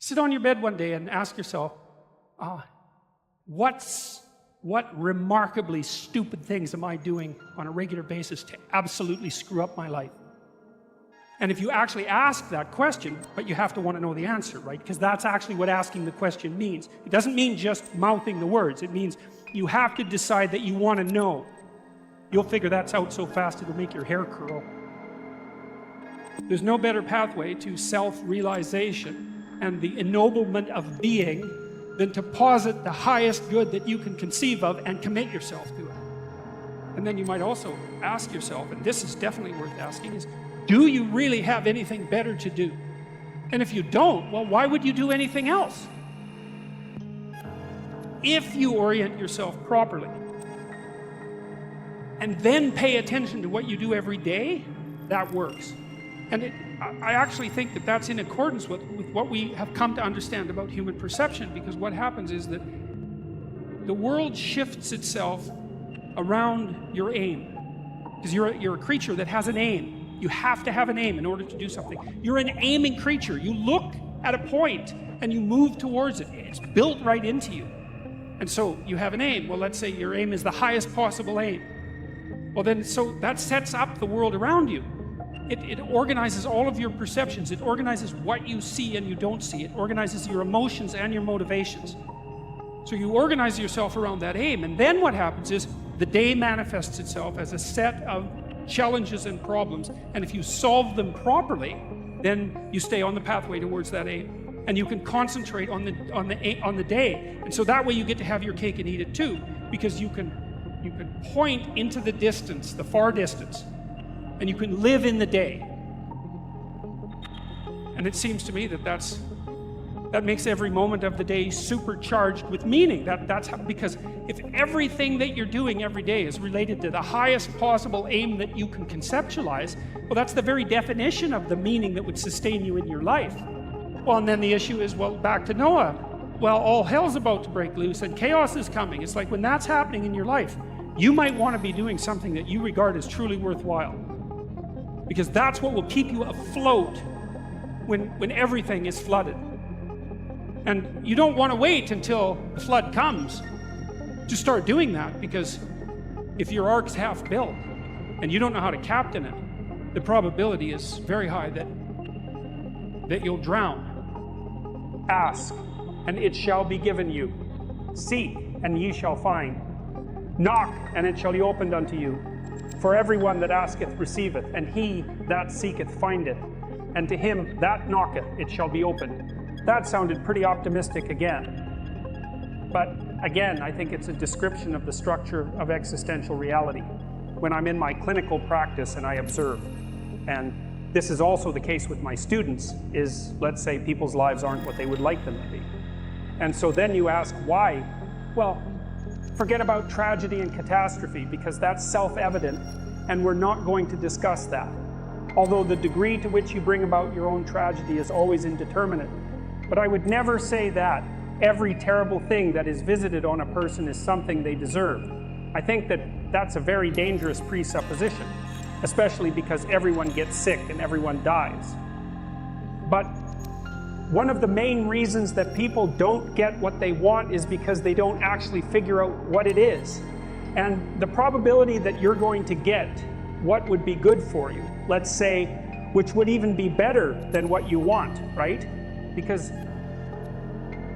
Sit on your bed one day and ask yourself, what remarkably stupid things am I doing on a regular basis to absolutely screw up my life? And if you actually ask that question, but you have to want to know the answer, right? Because that's actually what asking the question means. It doesn't mean just mouthing the words. It means you have to decide that you want to know. You'll figure that's out so fast it'll make your hair curl. There's no better pathway to self-realization and the ennoblement of being than to posit the highest good that you can conceive of and commit yourself to it. And then you might also ask yourself, and this is definitely worth asking, is do you really have anything better to do? And if you don't, well, why would you do anything else? If you orient yourself properly and then pay attention to what you do every day, that works. And I actually think that that's in accordance with what we have come to understand about human perception, because what happens is that the world shifts itself around your aim. Because you're a creature that has an aim. You have to have an aim in order to do something. You're an aiming creature. You look at a point and you move towards it. It's built right into you. And so you have an aim. Well, let's say your aim is the highest possible aim. Well then, so that sets up the world around you. It organizes all of your perceptions. It organizes what you see and you don't see. It organizes your emotions and your motivations. So you organize yourself around that aim, and then what happens is the day manifests itself as a set of challenges and problems, and if you solve them properly, then you stay on the pathway towards that aim, and you can concentrate on the day, and so that way you get to have your cake and eat it too, because you can point into the distance, the far distance, and you can live in the day. And it seems to me that that makes every moment of the day supercharged with meaning. That's how, because if everything that you're doing every day is related to the highest possible aim that you can conceptualize, well, that's the very definition of the meaning that would sustain you in your life. Well, and then the issue is, well, back to Noah. Well, all hell's about to break loose and chaos is coming. It's like when that's happening in your life, you might want to be doing something that you regard as truly worthwhile. Because that's what will keep you afloat when everything is flooded. And you don't want to wait until the flood comes to start doing that, because if your ark's half built and you don't know how to captain it, the probability is very high that you'll drown. Ask, and it shall be given you. Seek, and ye shall find. Knock, and it shall be opened unto you. For everyone that asketh receiveth, and he that seeketh findeth, and to him that knocketh it shall be opened. That sounded pretty optimistic again. But again, I think it's a description of the structure of existential reality. When I'm in my clinical practice and I observe, and this is also the case with my students, is, let's say, people's lives aren't what they would like them to be. And so then you ask why? Well, forget about tragedy and catastrophe, because that's self-evident, and we're not going to discuss that. Although the degree to which you bring about your own tragedy is always indeterminate. But I would never say that every terrible thing that is visited on a person is something they deserve. I think that that's a very dangerous presupposition, especially because everyone gets sick and everyone dies. But one of the main reasons that people don't get what they want is because they don't actually figure out what it is. And the probability that you're going to get what would be good for you, let's say, which would even be better than what you want, right? Because,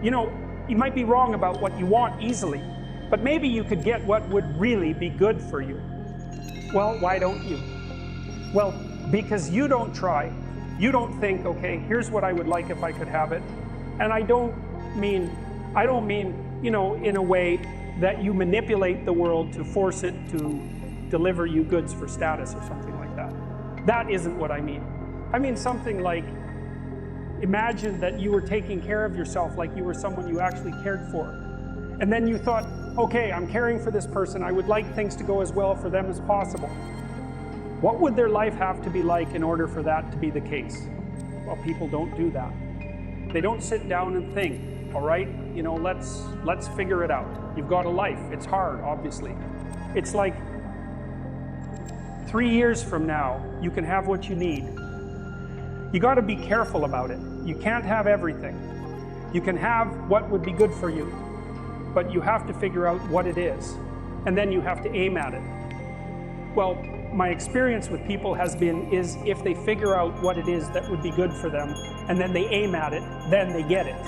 you know, you might be wrong about what you want easily, but maybe you could get what would really be good for you. Well, why don't you? Well, because you don't try. You don't think, okay, here's what I would like if I could have it. And I don't mean, you know, in a way that you manipulate the world to force it to deliver you goods for status or something like that. That isn't what I mean. I mean something like, imagine that you were taking care of yourself like you were someone you actually cared for. And then you thought, okay, I'm caring for this person. I would like things to go as well for them as possible. What would their life have to be like in order for that to be the case? Well, people don't do that. They don't sit down and think, all right, you know, let's figure it out. You've got a life. It's hard, obviously. It's like 3 years from now, you can have what you need. You got to be careful about it. You can't have everything. You can have what would be good for you, but you have to figure out what it is, and then you have to aim at it. Well, my experience with people is if they figure out what it is that would be good for them, and then they aim at it, then they get it.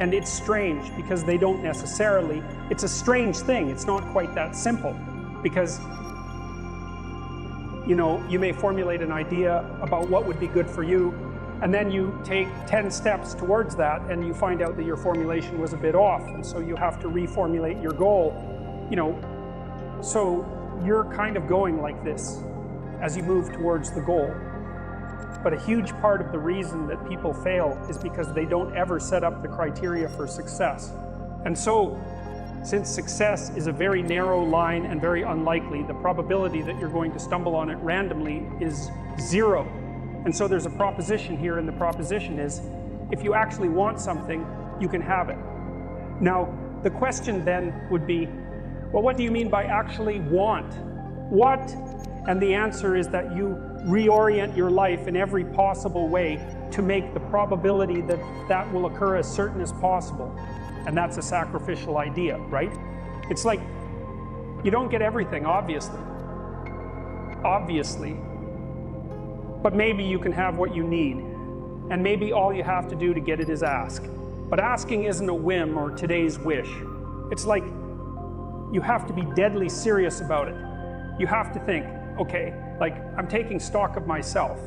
And it's strange because they don't necessarily, it's a strange thing. It's not quite that simple because, you know, you may formulate an idea about what would be good for you, and then you take 10 steps towards that and you find out that your formulation was a bit off, and so you have to reformulate your goal, you know. So you're kind of going like this as you move towards the goal. But a huge part of the reason that people fail is because they don't ever set up the criteria for success. And so, since success is a very narrow line and very unlikely, the probability that you're going to stumble on it randomly is 0. And so there's a proposition here, and the proposition is, if you actually want something, you can have it. Now, the question then would be, well, what do you mean by actually want? What? And the answer is that you reorient your life in every possible way to make the probability that that will occur as certain as possible. And that's a sacrificial idea, right? It's like, you don't get everything, obviously. But maybe you can have what you need. And maybe all you have to do to get it is ask. But asking isn't a whim or today's wish. It's like, you have to be deadly serious about it. You have to think, okay, like, I'm taking stock of myself.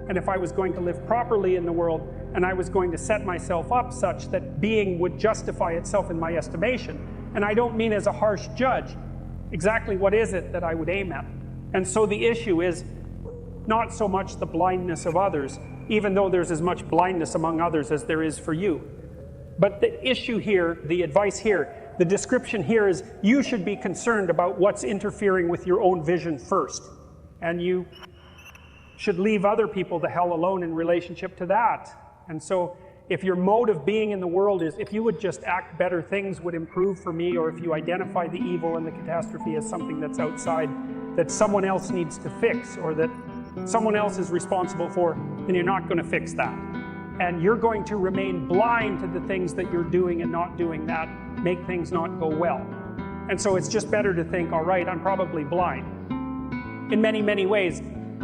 And if I was going to live properly in the world, and I was going to set myself up such that being would justify itself in my estimation, and I don't mean as a harsh judge, exactly what is it that I would aim at? And so the issue is not so much the blindness of others, even though there's as much blindness among others as there is for you. But the issue here, the advice here, the description here is you should be concerned about what's interfering with your own vision first. And you should leave other people the hell alone in relationship to that. And so if your mode of being in the world is, if you would just act better, things would improve for me, or if you identify the evil and the catastrophe as something that's outside, that someone else needs to fix, or that someone else is responsible for, then you're not going to fix that. And you're going to remain blind to the things that you're doing and not doing that make things not go well. And so it's just better to think, all right, I'm probably blind in many, many ways.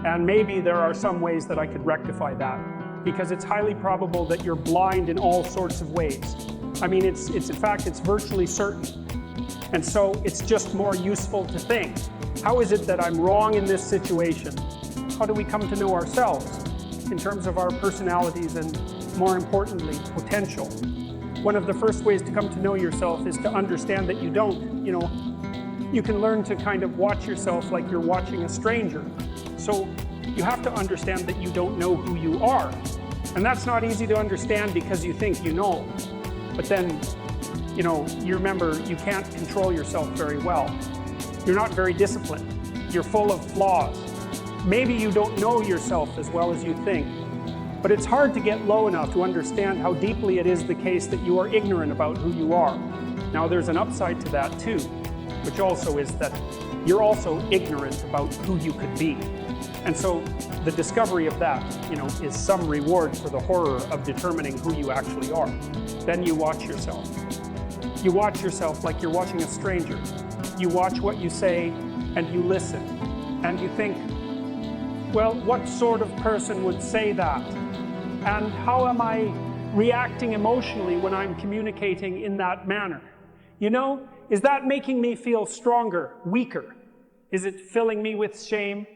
And maybe there are some ways that I could rectify that, because it's highly probable that you're blind in all sorts of ways. I mean, it's in fact, it's virtually certain. And so it's just more useful to think, how is it that I'm wrong in this situation? How do we come to know ourselves in terms of our personalities and, more importantly, potential? One of the first ways to come to know yourself is to understand that you don't, you can learn to kind of watch yourself like you're watching a stranger. So you have to understand that you don't know who you are. And that's not easy to understand because you think you know. But then, you remember you can't control yourself very well. You're not very disciplined. You're full of flaws. Maybe you don't know yourself as well as you think. But it's hard to get low enough to understand how deeply it is the case that you are ignorant about who you are. Now, there's an upside to that too, which also is that you're also ignorant about who you could be. And so the discovery of that, is some reward for the horror of determining who you actually are. Then you watch yourself. You watch yourself like you're watching a stranger. You watch what you say and you listen. And you think, well, what sort of person would say that? And how am I reacting emotionally when I'm communicating in that manner? Is that making me feel stronger, weaker? Is it filling me with shame?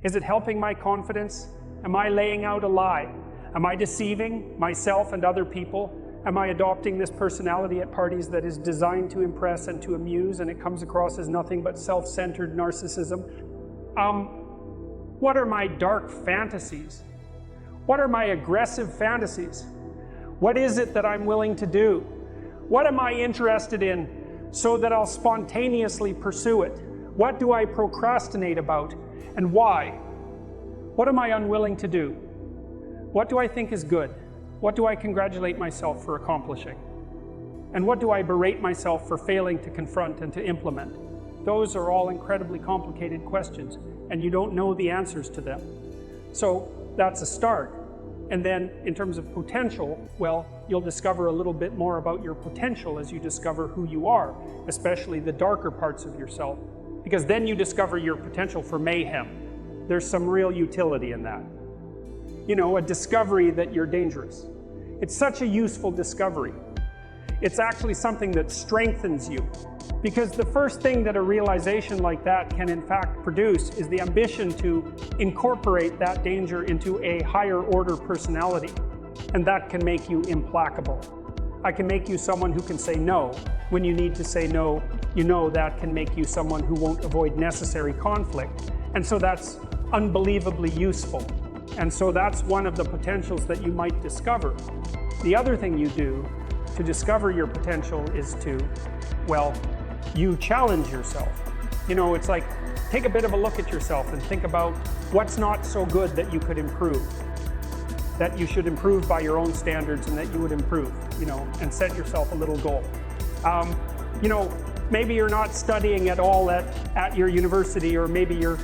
Is it helping my confidence? Am I laying out a lie? Am I deceiving myself and other people? Am I adopting this personality at parties that is designed to impress and to amuse, and it comes across as nothing but self-centered narcissism? What are my dark fantasies? What are my aggressive fantasies? What is it that I'm willing to do? What am I interested in so that I'll spontaneously pursue it? What do I procrastinate about, and why? What am I unwilling to do? What do I think is good? What do I congratulate myself for accomplishing? And what do I berate myself for failing to confront and to implement? Those are all incredibly complicated questions, and you don't know the answers to them. So that's a start. And then in terms of potential, well, you'll discover a little bit more about your potential as you discover who you are, especially the darker parts of yourself, because then you discover your potential for mayhem. There's some real utility in that. You know, a discovery that you're dangerous. It's such a useful discovery. It's actually something that strengthens you, because the first thing that a realization like that can in fact produce is the ambition to incorporate that danger into a higher order personality. And that can make you implacable. I can make you someone who can say no when you need to say no. You know, that can make you someone who won't avoid necessary conflict. And so that's unbelievably useful. And so that's one of the potentials that you might discover. The other thing you do to discover your potential is to, well, you challenge yourself. You know, it's like, take a bit of a look at yourself and think about what's not so good that you could improve, that you should improve by your own standards and that you would improve, you know, and set yourself a little goal. You know, maybe you're not studying at all at your university, or maybe you're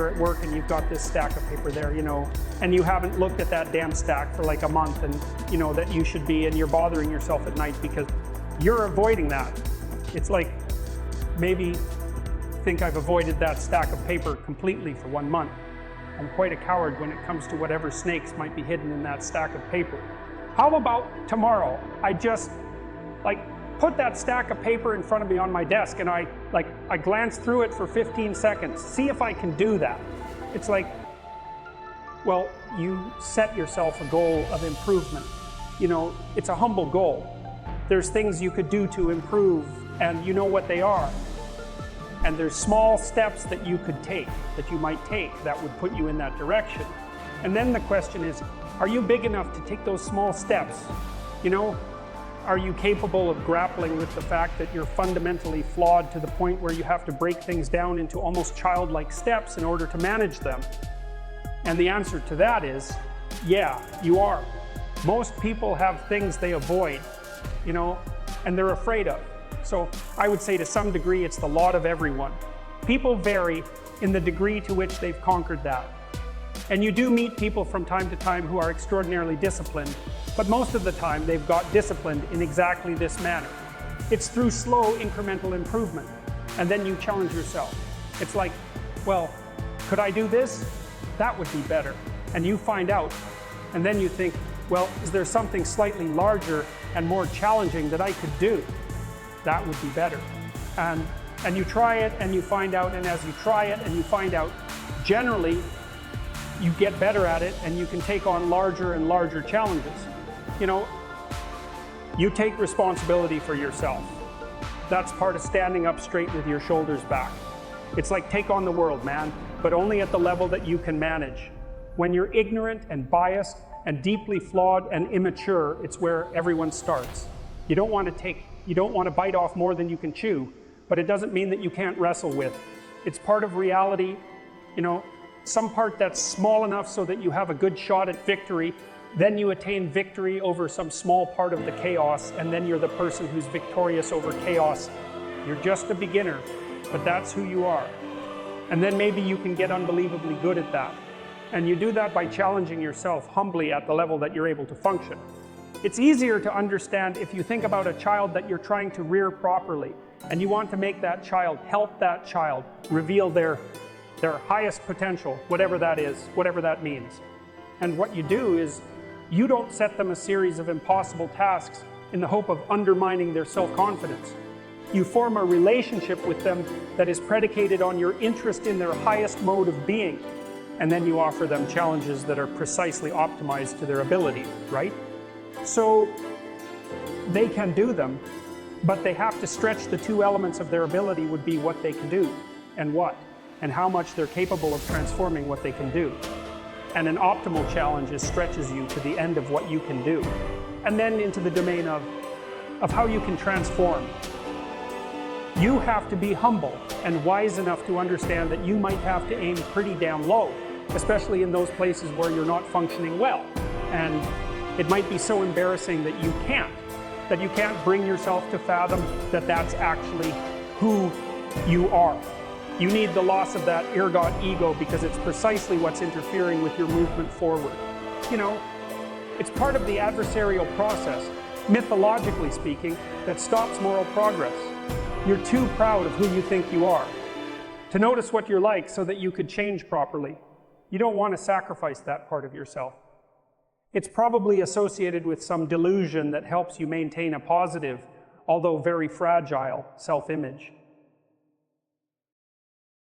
at work and you've got this stack of paper there, you know, and you haven't looked at that damn stack for like a month, and you know that you should be, and you're bothering yourself at night because you're avoiding that. It's like, maybe think I've avoided that stack of paper completely for 1 month. I'm quite a coward when it comes to whatever snakes might be hidden in that stack of paper. How about tomorrow I just like put that stack of paper in front of me on my desk and I glance through it for 15 seconds, see if I can do that. It's like, well, you set yourself a goal of improvement. You know, it's a humble goal. There's things you could do to improve, and you know what they are. And there's small steps that you could take, that you might take, that would put you in that direction. And then the question is, are you big enough to take those small steps? You know, are you capable of grappling with the fact that you're fundamentally flawed to the point where you have to break things down into almost childlike steps in order to manage them? And the answer to that is, yeah, you are. Most people have things they avoid, you know, and they're afraid of. So I would say to some degree it's the lot of everyone. People vary in the degree to which they've conquered that. And you do meet people from time to time who are extraordinarily disciplined, but most of the time they've got disciplined in exactly this manner. It's through slow incremental improvement, and then you challenge yourself. It's like, well, could I do this? That would be better. And you find out, and then you think, well, is there something slightly larger and more challenging that I could do? That would be better. And you try it and you find out, and as you try it and you find out, generally you get better at it and you can take on larger and larger challenges. You know, you take responsibility for yourself. That's part of standing up straight with your shoulders back. It's like, take on the world, man, but only at the level that you can manage. When you're ignorant and biased and deeply flawed and immature, it's where everyone starts. You don't want to bite off more than you can chew, but it doesn't mean that you can't wrestle with. It's part of reality, you know, some part that's small enough so that you have a good shot at victory. Then you attain victory over some small part of the chaos, and then you're the person who's victorious over chaos. You're just a beginner, but that's who you are. And then maybe you can get unbelievably good at that. And you do that by challenging yourself humbly at the level that you're able to function. It's easier to understand if you think about a child that you're trying to rear properly, and you want to make that child, help that child reveal their highest potential, whatever that is, whatever that means. And what you do is, you don't set them a series of impossible tasks in the hope of undermining their self-confidence. You form a relationship with them that is predicated on your interest in their highest mode of being. And then you offer them challenges that are precisely optimized to their ability, right? So they can do them, but they have to stretch the two elements of their ability would be what they can do and what, and how much they're capable of transforming what they can do. And an optimal challenge stretches you to the end of what you can do, and then into the domain of how you can transform. You have to be humble and wise enough to understand that you might have to aim pretty damn low, especially in those places where you're not functioning well. And it might be so embarrassing that you can't bring yourself to fathom that that's actually who you are. You need the loss of that ergot ego, because it's precisely what's interfering with your movement forward. You know, It's part of the adversarial process, mythologically speaking, that stops moral progress. You're too proud of who you think you are to notice what you're like so that you could change properly. You don't want to sacrifice that part of yourself. It's probably associated with some delusion that helps you maintain a positive, although very fragile, self-image.